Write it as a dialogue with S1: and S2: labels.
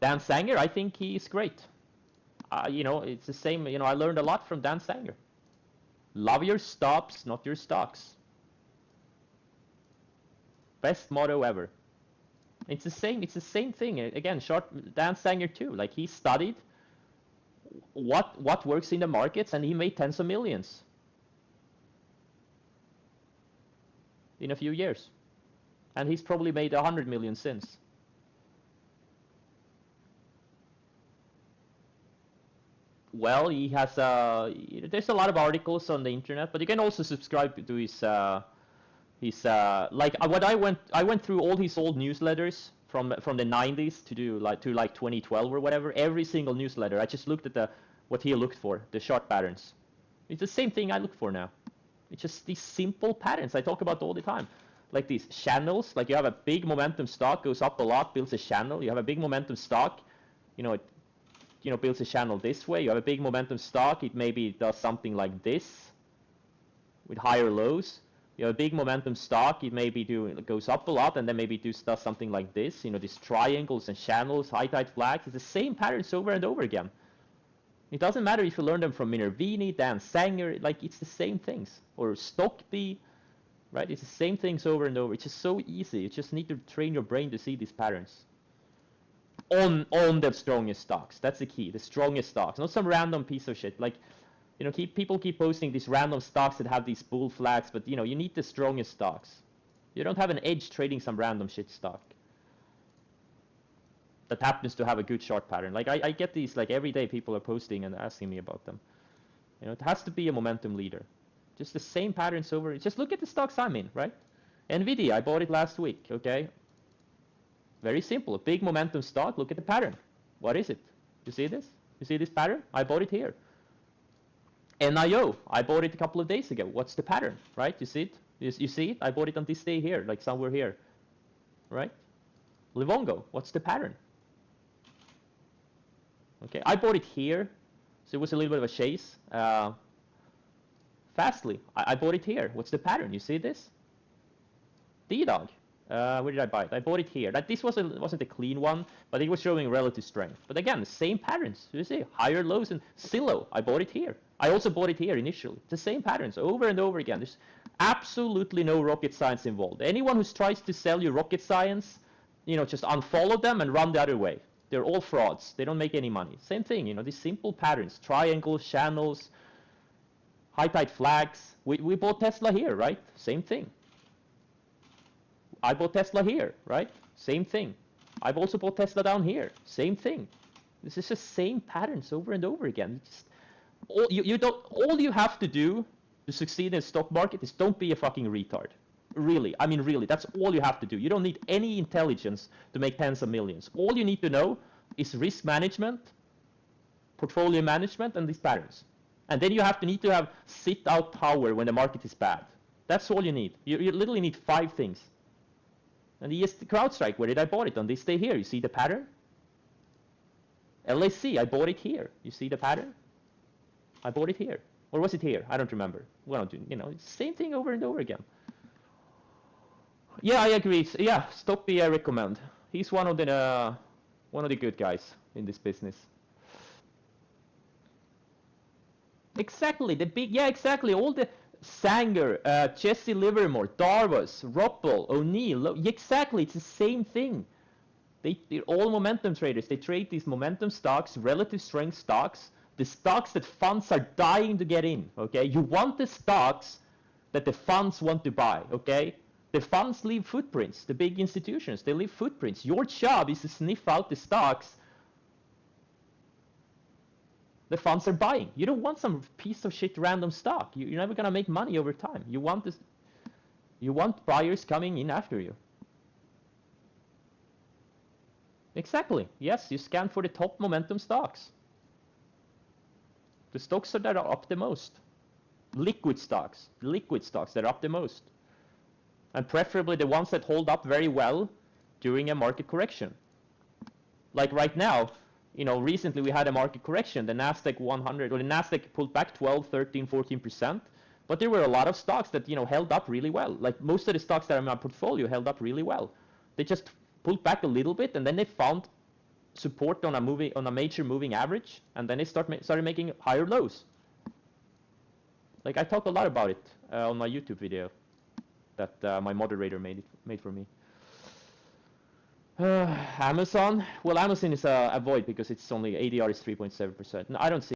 S1: Dan Sanger, I think he's great. It's the same. I learned a lot from Dan Sanger. Love your stops, not your stocks. Best motto ever. It's the same thing. Again, short Dan Sanger too. Like he studied what works in the markets, and he made tens of millions in a few years, and he's probably made 100 million since. Well, he has there's a lot of articles on the internet, but you can also subscribe to his like what I went through all his old newsletters from the 90s to like 2012 or whatever. Every single newsletter, I just looked at what he looked for, the short patterns. It's the same thing I look for now. It's just these simple patterns I talk about all the time. Like these channels, like you have a big momentum stock, goes up a lot, builds a channel. You have a big momentum stock, it builds a channel this way. You have a big momentum stock, it maybe does something like this with higher lows. You have a big momentum stock, it maybe goes up a lot and then maybe does something like this. These triangles and channels, high tide flags. It's the same patterns over and over again. It doesn't matter if you learn them from Minervini, Dan Sanger, like it's the same things. Or Stockby, right? It's the same things over and over. It's just so easy. You just need to train your brain to see these patterns. On the strongest stocks. That's the key. The strongest stocks. Not some random piece of shit. Like, people keep posting these random stocks that have these bull flags, but you need the strongest stocks. You don't have an edge trading some random shit stock that happens to have a good short pattern. Like I get these, like every day people are posting and asking me about them. It has to be a momentum leader. Just the same patterns over. Just look at the stocks I'm in, right? Nvidia, I bought it last week, okay? Very simple. A big momentum stock. Look at the pattern. What is it? You see this? You see this pattern? I bought it here. NIO, I bought it a couple of days ago. What's the pattern, right? You see it? You see it? I bought it on this day here, like somewhere here, right? Livongo, what's the pattern? Okay, I bought it here, so it was a little bit of a chase. Fastly, I bought it here. What's the pattern? You see this? D-Dog. Where did I buy it? I bought it here. This wasn't a clean one, but it was showing relative strength. But again, the same patterns. You see, higher lows and Zillow. I bought it here. I also bought it here initially. The same patterns over and over again. There's absolutely no rocket science involved. Anyone who tries to sell you rocket science, just unfollow them and run the other way. They're all frauds. They don't make any money. Same thing, these simple patterns, triangles, channels, high tide flags. We bought Tesla here, right? Same thing. I bought Tesla here, right? Same thing. I've also bought Tesla down here. Same thing. This is the same patterns over and over again. All you have to do to succeed in the stock market is don't be a fucking retard. Really, I mean really, that's all you have to do. You don't need any intelligence to make tens of millions. All you need to know is risk management, portfolio management, and these patterns. And then you need to have sit out power when the market is bad. That's all you need. You literally need 5 things. And the CrowdStrike, where did I bought it? On this day here, you see the pattern? LAC, I bought it here. You see the pattern? I bought it here. Or was it here? I don't remember. Well, it's the same thing over and over again. Yeah, I agree. Yeah, Stockby I recommend. He's one of the good guys in this business. Exactly, exactly. All the Sanger, Jesse Livermore, Darvas, Ruppel, O'Neill, exactly, it's the same thing. They're all momentum traders. They trade these momentum stocks, relative strength stocks, the stocks that funds are dying to get in, okay? You want the stocks that the funds want to buy, okay? The funds leave footprints, the big institutions, they leave footprints. Your job is to sniff out the stocks the funds are buying. You don't want some piece of shit random stock. You're never gonna make money over time. You want buyers coming in after you. Exactly. Yes, you scan for the top momentum stocks. The stocks that are up the most. Liquid stocks that are up the most. And preferably the ones that hold up very well during a market correction. Like right now, recently we had a market correction. The Nasdaq 100, or the Nasdaq pulled back 12, 13, 14%. But there were a lot of stocks that, held up really well. Like most of the stocks that are in my portfolio held up really well. They just pulled back a little bit and then they found support on a major moving average, and then it started making higher lows. Like I talk a lot about it on my YouTube video that my moderator made for me. Amazon. Well, Amazon is a void because it's only ADR is 3.7%. No, I don't see